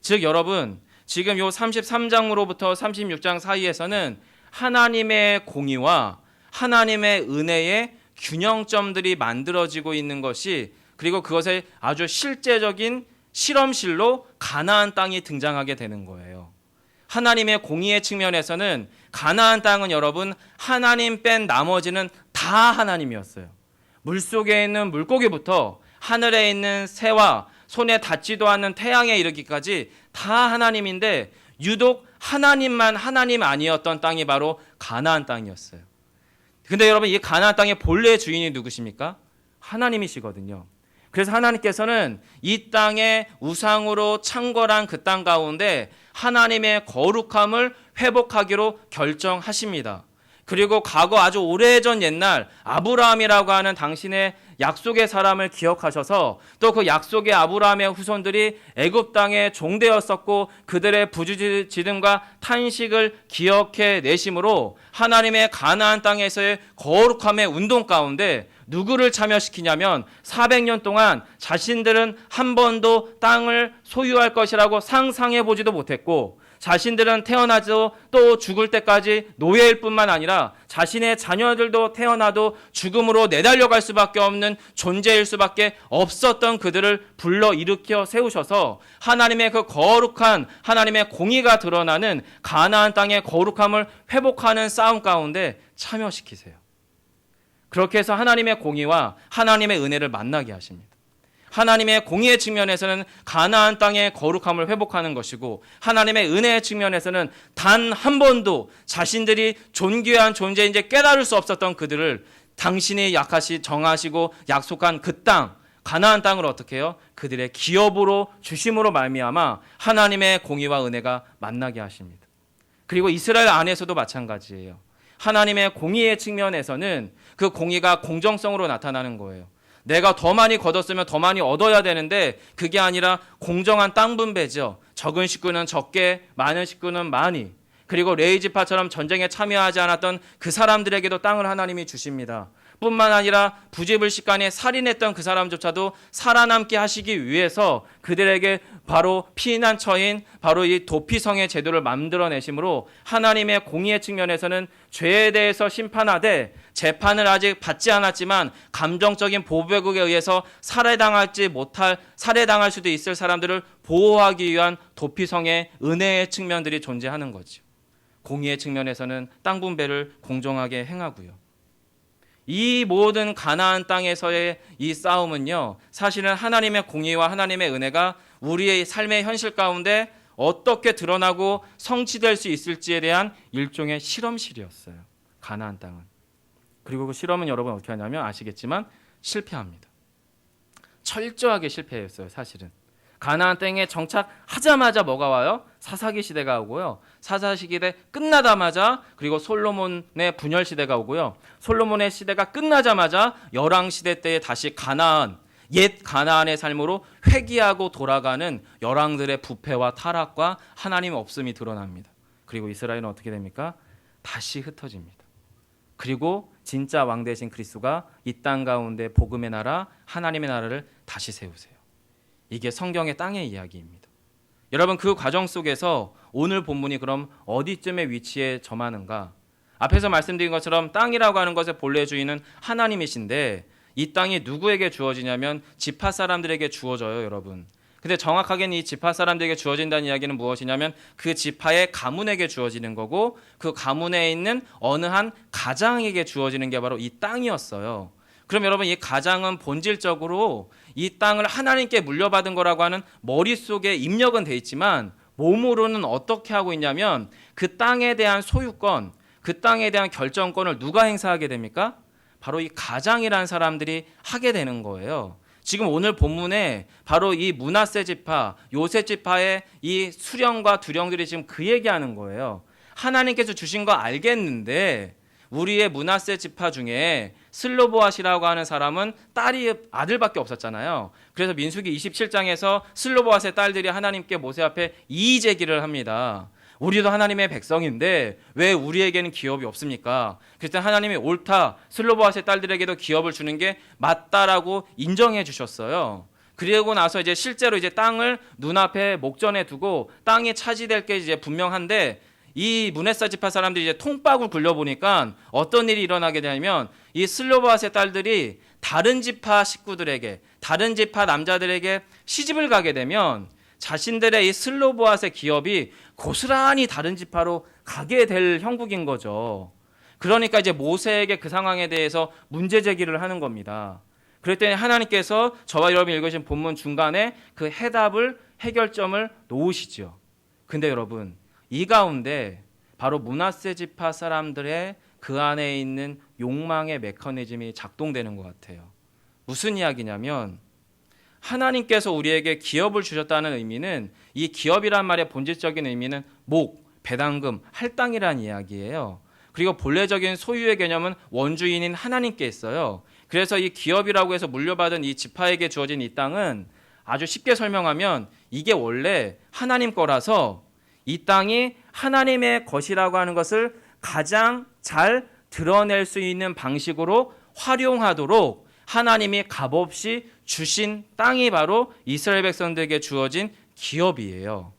즉 여러분 지금 요 33장으로부터 36장 사이에서는 하나님의 공의와 하나님의 은혜의 균형점들이 만들어지고 있는 것이 그리고 그것의 아주 실제적인 실험실로 가나안 땅이 등장하게 되는 거예요. 하나님의 공의의 측면에서는 가나안 땅은 여러분 하나님 뺀 나머지는 다 하나님이었어요. 물속에 있는 물고기부터 하늘에 있는 새와 손에 닿지도 않는 태양에 이르기까지 다 하나님인데 유독 하나님만 하나님 아니었던 땅이 바로 가나안 땅이었어요. 근데 여러분 이 가나안 땅의 본래 주인이 누구십니까? 하나님이시거든요. 그래서 하나님께서는 이 땅에 우상으로 창궐한 그 땅 가운데 하나님의 거룩함을 회복하기로 결정하십니다. 그리고 과거 아주 오래전 옛날 아브라함이라고 하는 당신의 약속의 사람을 기억하셔서 또 그 약속의 아브라함의 후손들이 애굽 땅에 종되었었고 그들의 부르짖음과 탄식을 기억해 내심으로 하나님의 가나안 땅에서의 거룩함의 운동 가운데 누구를 참여시키냐면 400년 동안 자신들은 한 번도 땅을 소유할 것이라고 상상해 보지도 못했고 자신들은 태어나도 또 죽을 때까지 노예일 뿐만 아니라 자신의 자녀들도 태어나도 죽음으로 내달려갈 수밖에 없는 존재일 수밖에 없었던 그들을 불러일으켜 세우셔서 하나님의 그 거룩한 하나님의 공의가 드러나는 가나안 땅의 거룩함을 회복하는 싸움 가운데 참여시키세요. 그렇게 해서 하나님의 공의와 하나님의 은혜를 만나게 하십니다. 하나님의 공의의 측면에서는 가나안 땅의 거룩함을 회복하는 것이고 하나님의 은혜의 측면에서는 단 한 번도 자신들이 존귀한 존재인지 깨달을 수 없었던 그들을 당신이 정하시고 약속한 그 땅 가나안 땅을 어떻게 해요? 그들의 기업으로 주심으로 말미암아 하나님의 공의와 은혜가 만나게 하십니다. 그리고 이스라엘 안에서도 마찬가지예요. 하나님의 공의의 측면에서는 그 공의가 공정성으로 나타나는 거예요. 내가 더 많이 거뒀으면 더 많이 얻어야 되는데 그게 아니라 공정한 땅 분배죠. 적은 식구는 적게, 많은 식구는 많이. 그리고 레위 지파처럼 전쟁에 참여하지 않았던 그 사람들에게도 땅을 하나님이 주십니다. 뿐만 아니라 부지불식간에 살인했던 그 사람조차도 살아남게 하시기 위해서 그들에게 바로 피난처인 바로 이 도피성의 제도를 만들어내심으로 하나님의 공의의 측면에서는 죄에 대해서 심판하되 재판을 아직 받지 않았지만 감정적인 보복에 의해서 살해당할 수도 있을 사람들을 보호하기 위한 도피성의 은혜의 측면들이 존재하는 거죠. 공의의 측면에서는 땅 분배를 공정하게 행하고요. 이 모든 가나안 땅에서의 이 싸움은요, 사실은 하나님의 공의와 하나님의 은혜가 우리의 삶의 현실 가운데 어떻게 드러나고 성취될 수 있을지에 대한 일종의 실험실이었어요. 가나안 땅은. 그리고 그 실험은 여러분 어떻게 하냐면 아시겠지만 실패합니다. 철저하게 실패했어요. 사실은. 가나안 땅에 정착하자마자 뭐가 와요? 사사기 시대가 오고요. 사사기 시대 끝나자마자 그리고 솔로몬의 분열 시대가 오고요. 솔로몬의 시대가 끝나자마자 열왕 시대 때에 다시 가나안, 옛 가나안의 삶으로 회귀하고 돌아가는 열왕들의 부패와 타락과 하나님 없음이 드러납니다. 그리고 이스라엘은 어떻게 됩니까? 다시 흩어집니다. 그리고 진짜 왕 되신 그리스도가 이 땅 가운데 복음의 나라, 하나님의 나라를 다시 세우세요. 이게 성경의 땅의 이야기입니다. 여러분 그 과정 속에서 오늘 본문이 그럼 어디쯤에 위치해 점하는가? 앞에서 말씀드린 것처럼 땅이라고 하는 것의 본래 주인은 하나님이신데 이 땅이 누구에게 주어지냐면 지파 사람들에게 주어져요, 여러분. 근데 정확하게는 이 지파 사람들에게 주어진다는 이야기는 무엇이냐면 그 지파의 가문에게 주어지는 거고 그 가문에 있는 어느 한 가장에게 주어지는 게 바로 이 땅이었어요. 그럼 여러분 이 가장은 본질적으로 이 땅을 하나님께 물려받은 거라고 하는 머릿속에 입력은 돼 있지만 몸으로는 어떻게 하고 있냐면 그 땅에 대한 소유권, 그 땅에 대한 결정권을 누가 행사하게 됩니까? 바로 이 가장이라는 사람들이 하게 되는 거예요. 지금 오늘 본문에 바로 이 므낫세 지파, 요셉 지파의 이 수령과 두령들이 지금 그 얘기하는 거예요. 하나님께서 주신 거 알겠는데 우리의 므낫세 지파 중에 슬로보앗이라고 하는 사람은 아들밖에 없었잖아요. 그래서 민수기 27장에서 슬로보앗의 딸들이 하나님께 모세 앞에 이의 제기를 합니다. 우리도 하나님의 백성인데 왜 우리에게는 기업이 없습니까? 그때 하나님이 옳다, 슬로보앗의 딸들에게도 기업을 주는 게 맞다라고 인정해 주셨어요. 그리고 나서 이제 실제로 이제 땅을 눈앞에 목전에 두고 땅이 차지될 게 이제 분명한데 이 므낫세 지파 사람들이 이제 통박을 굴려보니까 어떤 일이 일어나게 되냐면 이 슬로보앗의 딸들이 다른 지파 식구들에게, 다른 지파 남자들에게 시집을 가게 되면 자신들의 이 슬로보앗의 기업이 고스란히 다른 지파로 가게 될 형국인 거죠. 그러니까 이제 모세에게 그 상황에 대해서 문제 제기를 하는 겁니다. 그랬더니 하나님께서 저와 여러분이 읽으신 본문 중간에 그 해결점을 놓으시죠. 근데 여러분 이 가운데 바로 므낫세 지파 사람들의 그 안에 있는 욕망의 메커니즘이 작동되는 것 같아요. 무슨 이야기냐면 하나님께서 우리에게 기업을 주셨다는 의미는 이 기업이란 말의 본질적인 의미는 배당금, 할당이란 이야기예요. 그리고 본래적인 소유의 개념은 원주인인 하나님께 있어요. 그래서 이 기업이라고 해서 물려받은 이 지파에게 주어진 이 땅은 아주 쉽게 설명하면 이게 원래 하나님 거라서 이 땅이 하나님의 것이라고 하는 것을 가장 잘 드러낼 수 있는 방식으로 활용하도록 하나님이 값없이 주신 땅이 바로 이스라엘 백성들에게 주어진 기업이에요.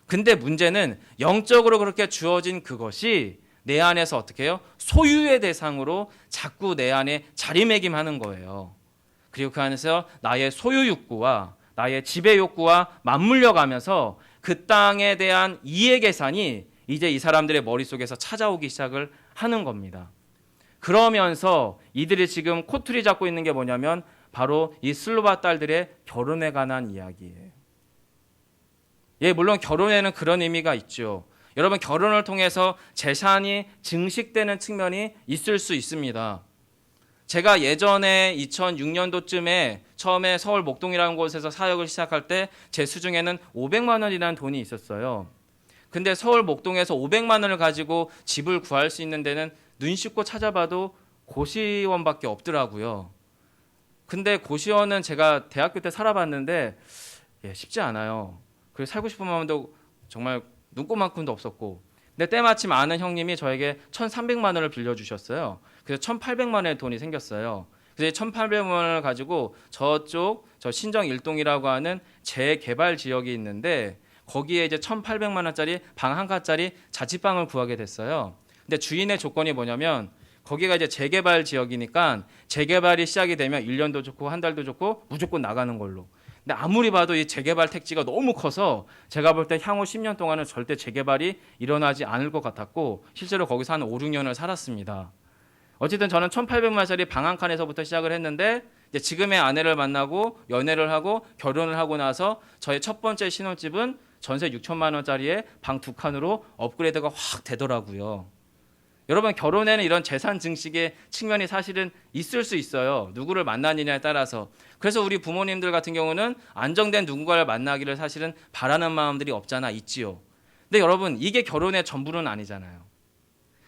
근데 문제는 영적으로 그렇게 주어진 그것이 내 안에서 어떻게 해요? 소유의 대상으로 자꾸 내 안에 자리매김하는 거예요. 그리고 그 안에서 나의 소유 욕구와 나의 지배 욕구와 맞물려 가면서 그 땅에 대한 이해 계산이 이제 이 사람들의 머릿속에서 찾아오기 시작을 하는 겁니다. 그러면서 이들이 지금 코트리 잡고 있는 게 뭐냐면 바로 이 슬로바 딸들의 결혼에 관한 이야기예요. 예, 물론 결혼에는 그런 의미가 있죠. 여러분 결혼을 통해서 재산이 증식되는 측면이 있을 수 있습니다. 제가 예전에 2006년도쯤에 처음에 서울 목동이라는 곳에서 사역을 시작할 때 제 수중에는 500만 원이라는 돈이 있었어요. 근데 서울 목동에서 500만 원을 가지고 집을 구할 수 있는 데는 눈 씻고 찾아봐도 고시원밖에 없더라고요. 근데 고시원은 제가 대학교 때 살아봤는데 쉽지 않아요. 그리고 살고 싶은 마음도 정말 눈꼽만큼도 없었고, 근데 때마침 아는 형님이 저에게 1,300만 원을 빌려주셨어요. 그래서 1,800만 원의 돈이 생겼어요. 그래서 1,800만 원을 가지고 저 신정 1동이라고 하는 재개발 지역이 있는데 거기에 이제 1,800만 원짜리 방 한 칸짜리 자취방을 구하게 됐어요. 근데 주인의 조건이 뭐냐면 거기가 이제 재개발 지역이니까 재개발이 시작이 되면 1년도 좋고 한 달도 좋고 무조건 나가는 걸로. 근데 아무리 봐도 이 재개발 택지가 너무 커서 제가 볼 때 향후 10년 동안은 절대 재개발이 일어나지 않을 것 같았고 실제로 거기서 한 5, 6년을 살았습니다. 어쨌든 저는 1,800만 원짜리 방 한 칸에서부터 시작을 했는데 이제 지금의 아내를 만나고 연애를 하고 결혼을 하고 나서 저의 첫 번째 신혼집은 전세 6천만 원짜리에 방 2칸으로 업그레이드가 확 되더라고요. 여러분 결혼에는 이런 재산 증식의 측면이 사실은 있을 수 있어요. 누구를 만나느냐에 따라서. 그래서 우리 부모님들 같은 경우는 안정된 누군가를 만나기를 사실은 바라는 마음들이 없잖아 있지요. 근데 여러분 이게 결혼의 전부는 아니잖아요.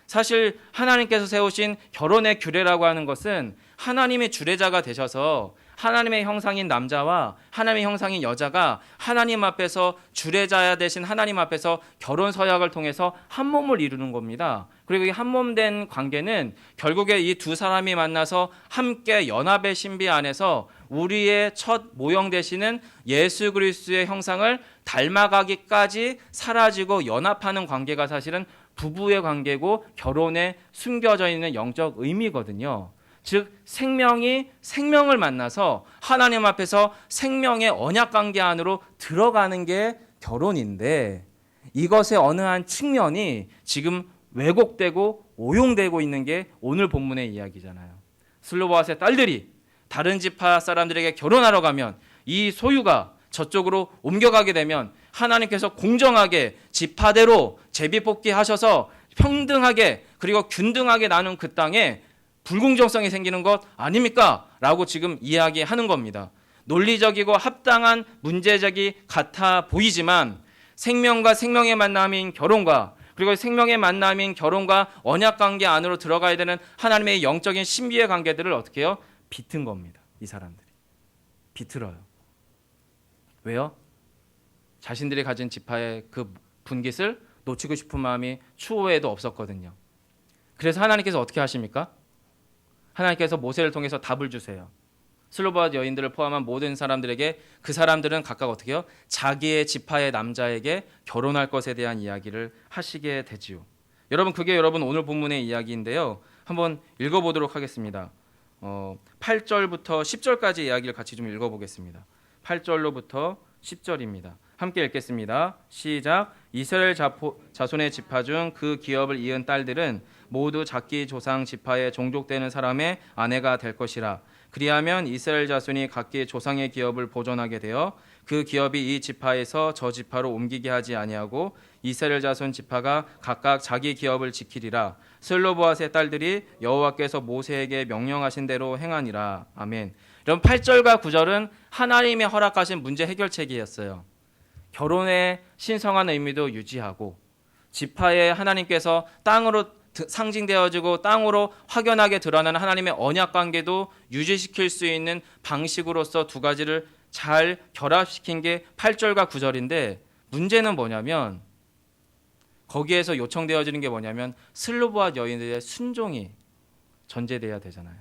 사실 하나님께서 세우신 결혼의 규례라고 하는 것은 하나님의 주례자가 되셔서 하나님의 형상인 남자와 하나님의 형상인 여자가 하나님 앞에서 주례자야 되신 하나님 앞에서 결혼 서약을 통해서 한 몸을 이루는 겁니다. 그리고 이 한 몸 된 관계는 결국에 이 두 사람이 만나서 함께 연합의 신비 안에서 우리의 첫 모형 되시는 예수 그리스도의 형상을 닮아가기까지 사라지고 연합하는 관계가 사실은 부부의 관계고 결혼에 숨겨져 있는 영적 의미거든요. 즉 생명이 생명을 만나서 하나님 앞에서 생명의 언약 관계 안으로 들어가는 게 결혼인데, 이것의 어느 한 측면이 지금 왜곡되고 오용되고 있는 게 오늘 본문의 이야기잖아요. 슬로바앗의 딸들이 다른 지파 사람들에게 결혼하러 가면 이 소유가 저쪽으로 옮겨가게 되면 하나님께서 공정하게 지파대로 제비뽑기 하셔서 평등하게 그리고 균등하게 나눈 그 땅에 불공정성이 생기는 것 아닙니까? 라고 지금 이야기하는 겁니다. 논리적이고 합당한 문제적이 같아 보이지만 생명과 생명의 만남인 결혼과 그리고 생명의 만남인 결혼과 언약관계 안으로 들어가야 되는 하나님의 영적인 신비의 관계들을 어떻게 해요? 비튼 겁니다. 이 사람들이. 비틀어요. 왜요? 자신들이 가진 지파의 그 분깃을 놓치고 싶은 마음이 추후에도 없었거든요. 그래서 하나님께서 어떻게 하십니까? 하나님께서 모세를 통해서 답을 주세요. 슬로바앗 여인들을 포함한 모든 사람들에게 그 사람들은 각각 어떻게 해요? 자기의 지파의 남자에게 결혼할 것에 대한 이야기를 하시게 되지요. 여러분, 그게 여러분 오늘 본문의 이야기인데요. 한번 읽어보도록 하겠습니다. 8절부터 10절까지 이야기를 같이 좀 읽어보겠습니다. 8절로부터 10절입니다. 함께 읽겠습니다. 시작. 이스라엘 자손의 지파 중 그 기업을 이은 딸들은 모두 자기 조상 지파에 종족되는 사람의 아내가 될 것이라. 그리하면 이스라엘 자손이 각기 조상의 기업을 보존하게 되어 그 기업이 이 지파에서 저 지파로 옮기게 하지 아니하고 이스라엘 자손 지파가 각각 자기 기업을 지키리라. 슬로보앗의 딸들이 여호와께서 모세에게 명령하신 대로 행하니라. 아멘. 이런 8절과 9절은 하나님이 허락하신 문제 해결책이었어요. 결혼의 신성한 의미도 유지하고 지파에 하나님께서 땅으로 상징되어지고 땅으로 확연하게 드러나는 하나님의 언약 관계도 유지시킬 수 있는 방식으로서 두 가지를 잘 결합시킨 게 8절과 9절인데, 문제는 뭐냐면 거기에서 요청되어지는 게 뭐냐면 슬로보앗 여인들의 순종이 전제돼야 되잖아요.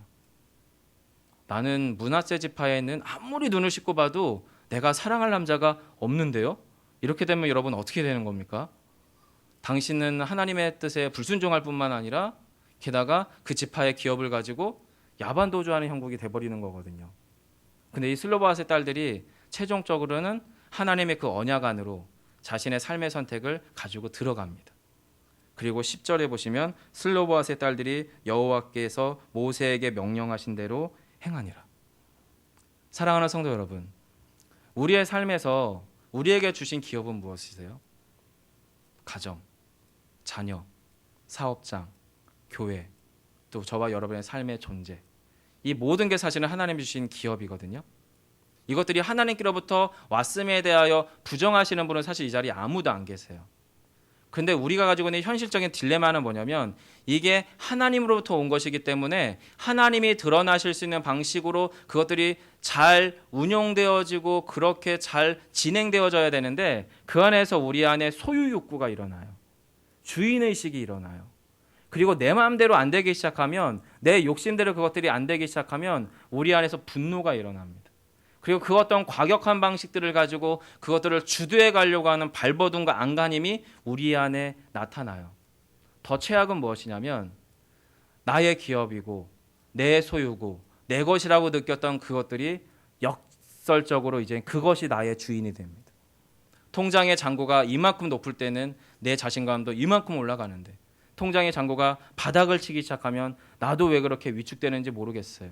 나는 므낫세 지파에 있는 아무리 눈을 씻고 봐도 내가 사랑할 남자가 없는데요? 이렇게 되면 여러분 어떻게 되는 겁니까? 당신은 하나님의 뜻에 불순종할 뿐만 아니라 게다가 그 지파의 기업을 가지고 야반 도주하는 형국이 돼버리는 거거든요. 근데 이 슬로바앗의 딸들이 최종적으로는 하나님의 그 언약 안으로 자신의 삶의 선택을 가지고 들어갑니다. 그리고 10절에 보시면 슬로바앗의 딸들이 여호와께서 모세에게 명령하신 대로 행하니라. 사랑하는 성도 여러분, 우리의 삶에서 우리에게 주신 기업은 무엇이세요? 가정, 자녀, 사업장, 교회, 또 저와 여러분의 삶의 존재, 이 모든 게 사실은 하나님이 주신 기업이거든요. 이것들이 하나님께로부터 왔음에 대하여 부정하시는 분은 사실 이 자리에 아무도 안 계세요. 근데 우리가 가지고 있는 현실적인 딜레마는 뭐냐면 이게 하나님으로부터 온 것이기 때문에 하나님이 드러나실 수 있는 방식으로 그것들이 잘 운용되어지고 그렇게 잘 진행되어져야 되는데 그 안에서 우리 안에 소유 욕구가 일어나요. 주인의식이 일어나요. 그리고 내 마음대로 안 되기 시작하면, 내 욕심대로 그것들이 안 되기 시작하면 우리 안에서 분노가 일어납니다. 그리고 그 어떤 과격한 방식들을 가지고 그것들을 주도해 가려고 하는 발버둥과 안간힘이 우리 안에 나타나요. 더 최악은 무엇이냐면 나의 기업이고 내 소유고 내 것이라고 느꼈던 그것들이 역설적으로 이제 그것이 나의 주인이 됩니다. 통장의 잔고가 이만큼 높을 때는 내 자신감도 이만큼 올라가는데 통장의 잔고가 바닥을 치기 시작하면 나도 왜 그렇게 위축되는지 모르겠어요.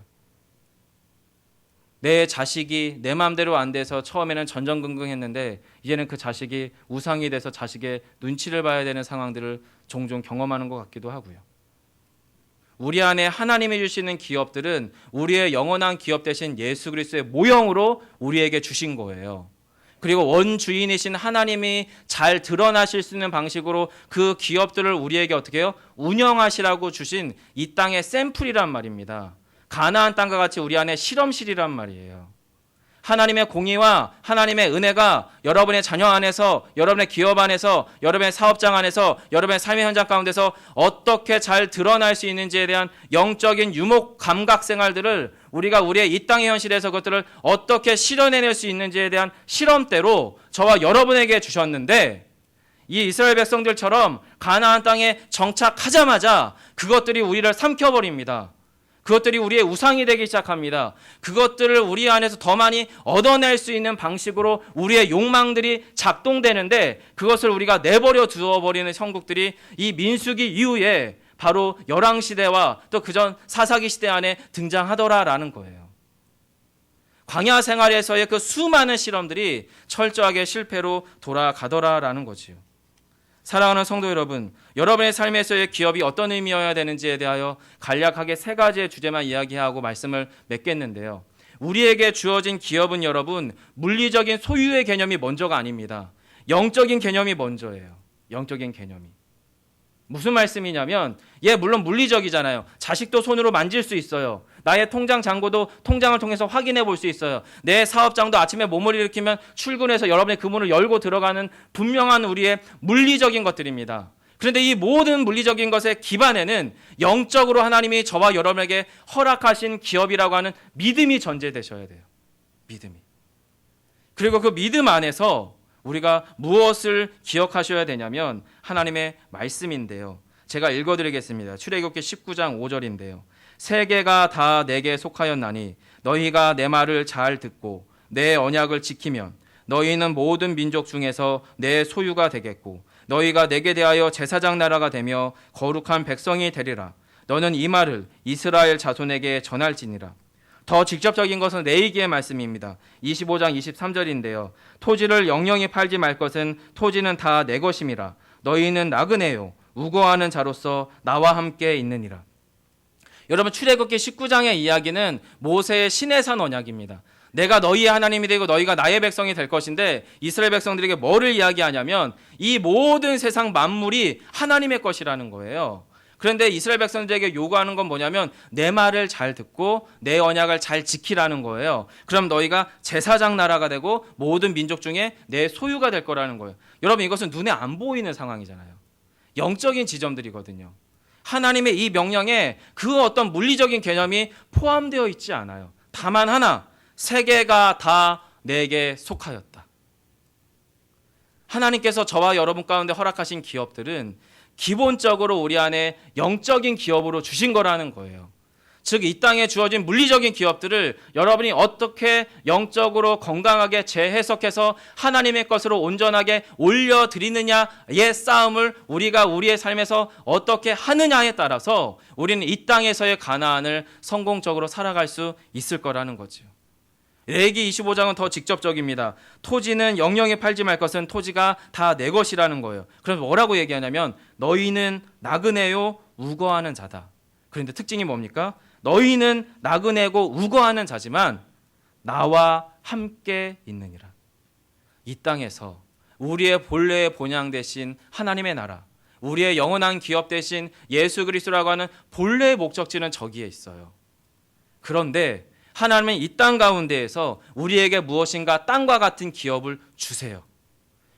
내 자식이 내 마음대로 안 돼서 처음에는 전전긍긍했는데 이제는 그 자식이 우상이 돼서 자식의 눈치를 봐야 되는 상황들을 종종 경험하는 것 같기도 하고요. 우리 안에 하나님이 주시는 기업들은 우리의 영원한 기업 대신 예수 그리스도의 모형으로 우리에게 주신 거예요. 그리고 원주인이신 하나님이 잘 드러나실 수 있는 방식으로 그 기업들을 우리에게 어떻게 해요? 운영하시라고 주신 이 땅의 샘플이란 말입니다. 가나안 땅과 같이 우리 안에 실험실이란 말이에요. 하나님의 공의와 하나님의 은혜가 여러분의 자녀 안에서, 여러분의 기업 안에서, 여러분의 사업장 안에서, 여러분의 삶의 현장 가운데서 어떻게 잘 드러날 수 있는지에 대한 영적인 유목 감각 생활들을 우리가 우리의 이 땅의 현실에서 그것들을 어떻게 실현해낼 수 있는지에 대한 실험대로 저와 여러분에게 주셨는데, 이 이스라엘 백성들처럼 가나안 땅에 정착하자마자 그것들이 우리를 삼켜버립니다. 그것들이 우리의 우상이 되기 시작합니다. 그것들을 우리 안에서 더 많이 얻어낼 수 있는 방식으로 우리의 욕망들이 작동되는데, 그것을 우리가 내버려 두어버리는 형국들이 이 민수기 이후에 바로 열왕시대와 또 그전 사사기 시대 안에 등장하더라라는 거예요. 광야 생활에서의 그 수많은 실험들이 철저하게 실패로 돌아가더라라는 거지요. 사랑하는 성도 여러분, 여러분의 삶에서의 기업이 어떤 의미여야 되는지에 대하여 간략하게 세 가지의 주제만 이야기하고 말씀을 맺겠는데요. 우리에게 주어진 기업은 여러분, 물리적인 소유의 개념이 먼저가 아닙니다. 영적인 개념이 먼저예요. 영적인 개념이. 무슨 말씀이냐면, 물론 물리적이잖아요. 자식도 손으로 만질 수 있어요. 나의 통장 잔고도 통장을 통해서 확인해 볼 수 있어요. 내 사업장도 아침에 몸을 일으키면 출근해서 여러분의 그 문을 열고 들어가는 분명한 우리의 물리적인 것들입니다. 그런데 이 모든 물리적인 것의 기반에는 영적으로 하나님이 저와 여러분에게 허락하신 기업이라고 하는 믿음이 전제되셔야 돼요. 믿음이. 그리고 그 믿음 안에서 우리가 무엇을 기억하셔야 되냐면 하나님의 말씀인데요. 제가 읽어드리겠습니다. 출애굽기 19장 5절인데요. 세계가 다 내게 속하였나니 너희가 내 말을 잘 듣고 내 언약을 지키면 너희는 모든 민족 중에서 내 소유가 되겠고 너희가 내게 대하여 제사장 나라가 되며 거룩한 백성이 되리라. 너는 이 말을 이스라엘 자손에게 전할지니라. 더 직접적인 것은 레위기의 말씀입니다. 25장 23절인데요. 토지를 영영히 팔지 말 것은 토지는 다 내 것임이라. 너희는 나그네요 우거하는 자로서 나와 함께 있느니라. 여러분, 출애굽기 19장의 이야기는 모세의 시내산 언약입니다. 내가 너희의 하나님이 되고 너희가 나의 백성이 될 것인데, 이스라엘 백성들에게 뭐를 이야기하냐면 이 모든 세상 만물이 하나님의 것이라는 거예요. 그런데 이스라엘 백성들에게 요구하는 건 뭐냐면 내 말을 잘 듣고 내 언약을 잘 지키라는 거예요. 그럼 너희가 제사장 나라가 되고 모든 민족 중에 내 소유가 될 거라는 거예요. 여러분, 이것은 눈에 안 보이는 상황이잖아요. 영적인 지점들이거든요. 하나님의 이 명령에 그 어떤 물리적인 개념이 포함되어 있지 않아요. 다만 하나, 세계가 다 내게 속하였다. 하나님께서 저와 여러분 가운데 허락하신 기업들은 기본적으로 우리 안에 영적인 기업으로 주신 거라는 거예요. 즉, 이 땅에 주어진 물리적인 기업들을 여러분이 어떻게 영적으로 건강하게 재해석해서 하나님의 것으로 온전하게 올려드리느냐의 싸움을 우리가 우리의 삶에서 어떻게 하느냐에 따라서 우리는 이 땅에서의 가나안을 성공적으로 살아갈 수 있을 거라는 거죠. 레위기 25장은 더 직접적입니다. 토지는 영영히 팔지 말 것은 토지가 다 내 것이라는 거예요. 그럼 뭐라고 얘기하냐면 너희는 나그네요 우거하는 자다. 그런데 특징이 뭡니까? 너희는 나그네고 우거하는 자지만 나와 함께 있느니라. 이 땅에서 우리의 본래의 본향 대신 하나님의 나라, 우리의 영원한 기업 대신 예수 그리스도라고 하는 본래의 목적지는 저기에 있어요. 그런데 하나님은 이 땅 가운데에서 우리에게 무엇인가 땅과 같은 기업을 주세요.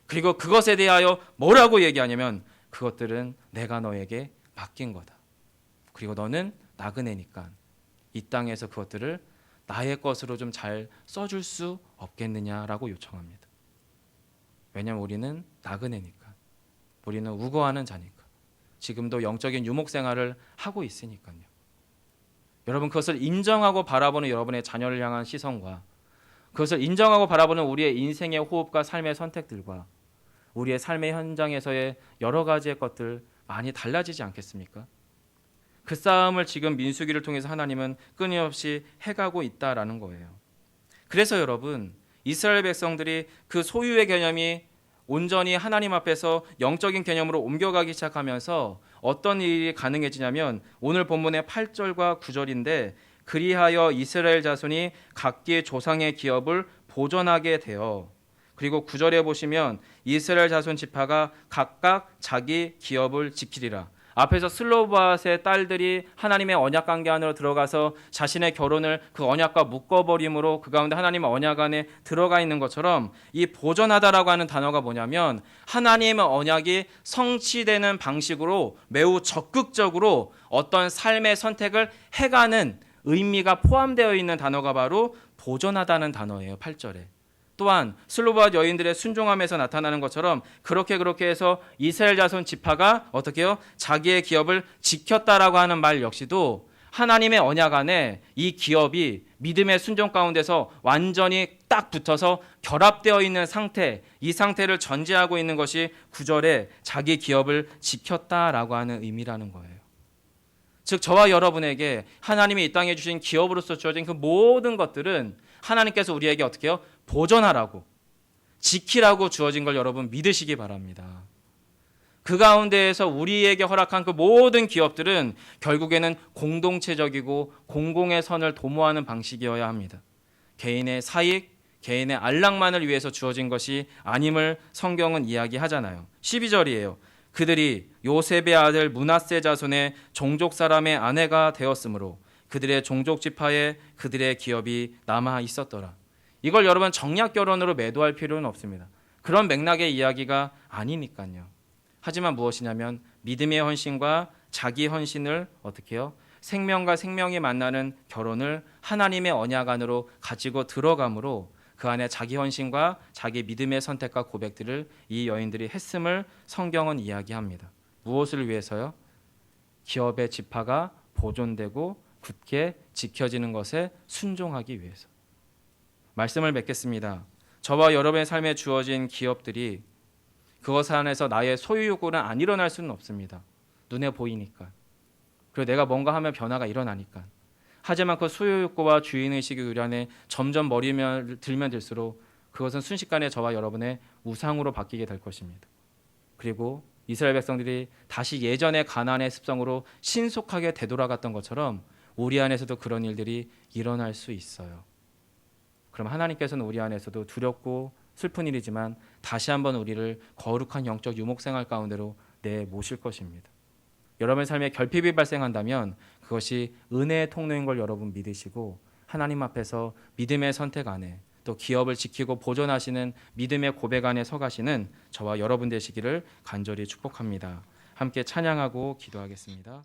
그리고 그것에 대하여 뭐라고 얘기하냐면 그것들은 내가 너에게 맡긴 거다. 그리고 너는 나그네니까 이 땅에서 그것들을 나의 것으로 좀 잘 써줄 수 없겠느냐라고 요청합니다. 왜냐하면 우리는 나그네니까. 우리는 우거하는 자니까. 지금도 영적인 유목 생활을 하고 있으니까요. 여러분, 그것을 인정하고 바라보는 여러분의 자녀를 향한 시선과 그것을 인정하고 바라보는 우리의 인생의 호흡과 삶의 선택들과 우리의 삶의 현장에서의 여러 가지의 것들 많이 달라지지 않겠습니까? 그 싸움을 지금 민수기를 통해서 하나님은 끊임없이 해가고 있다라는 거예요. 그래서 여러분, 이스라엘 백성들이 그 소유의 개념이 온전히 하나님 앞에서 영적인 개념으로 옮겨가기 시작하면서 어떤 일이 가능해지냐면 오늘 본문의 8절과 9절인데 그리하여 이스라엘 자손이 각기 조상의 기업을 보존하게 되어, 그리고 9절에 보시면 이스라엘 자손 지파가 각각 자기 기업을 지키리라. 앞에서 슬로바앗의 딸들이 하나님의 언약 관계 안으로 들어가서 자신의 결혼을 그 언약과 묶어버림으로 그 가운데 하나님의 언약 안에 들어가 있는 것처럼 이 보존하다라고 하는 단어가 뭐냐면 하나님의 언약이 성취되는 방식으로 매우 적극적으로 어떤 삶의 선택을 해가는 의미가 포함되어 있는 단어가 바로 보존하다는 단어예요. 8절에. 또한 슬로바앗 여인들의 순종함에서 나타나는 것처럼 그렇게 해서 이스라엘 자손 지파가 어떻게 해요? 자기의 기업을 지켰다라고 하는 말 역시도 하나님의 언약 안에 이 기업이 믿음의 순종 가운데서 완전히 딱 붙어서 결합되어 있는 상태, 이 상태를 전제하고 있는 것이 9절에 자기 기업을 지켰다라고 하는 의미라는 거예요. 즉 저와 여러분에게 하나님이 이 땅에 주신 기업으로서 주어진 그 모든 것들은 하나님께서 우리에게 어떻게 해요? 보존하라고, 지키라고 주어진 걸 여러분 믿으시기 바랍니다. 그 가운데에서 우리에게 허락한 그 모든 기업들은 결국에는 공동체적이고 공공의 선을 도모하는 방식이어야 합니다. 개인의 사익, 개인의 안락만을 위해서 주어진 것이 아님을 성경은 이야기하잖아요. 12절이에요. 그들이 요셉의 아들 므낫세 자손의 종족 사람의 아내가 되었으므로 그들의 종족 지파에 그들의 기업이 남아 있었더라. 이걸 여러분 정략 결혼으로 매도할 필요는 없습니다. 그런 맥락의 이야기가 아니니까요. 하지만 무엇이냐면 믿음의 헌신과 자기 헌신을 어떻게 해요? 생명과 생명이 만나는 결혼을 하나님의 언약 안으로 가지고 들어감으로 그 안에 자기 헌신과 자기 믿음의 선택과 고백들을 이 여인들이 했음을 성경은 이야기합니다. 무엇을 위해서요? 기업의 지파가 보존되고 굳게 지켜지는 것에 순종하기 위해서. 말씀을 맺겠습니다. 저와 여러분의 삶에 주어진 기업들이 그것 안에서 나의 소유 욕구는 안 일어날 수는 없습니다. 눈에 보이니까. 그리고 내가 뭔가 하면 변화가 일어나니까. 하지만 그 소유 욕구와 주인의식이 우리 안에 점점 머리를 들면 들수록 그것은 순식간에 저와 여러분의 우상으로 바뀌게 될 것입니다. 그리고 이스라엘 백성들이 다시 예전의 가나안의 습성으로 신속하게 되돌아갔던 것처럼 우리 안에서도 그런 일들이 일어날 수 있어요. 그럼 하나님께서는 우리 안에서도 두렵고 슬픈 일이지만 다시 한번 우리를 거룩한 영적 유목생활 가운데로 내모실 것입니다. 여러분의 삶에 결핍이 발생한다면 그것이 은혜의 통로인 걸 여러분 믿으시고 하나님 앞에서 믿음의 선택 안에 또 기업을 지키고 보존하시는 믿음의 고백 안에 서가시는 저와 여러분 되시기를 간절히 축복합니다. 함께 찬양하고 기도하겠습니다.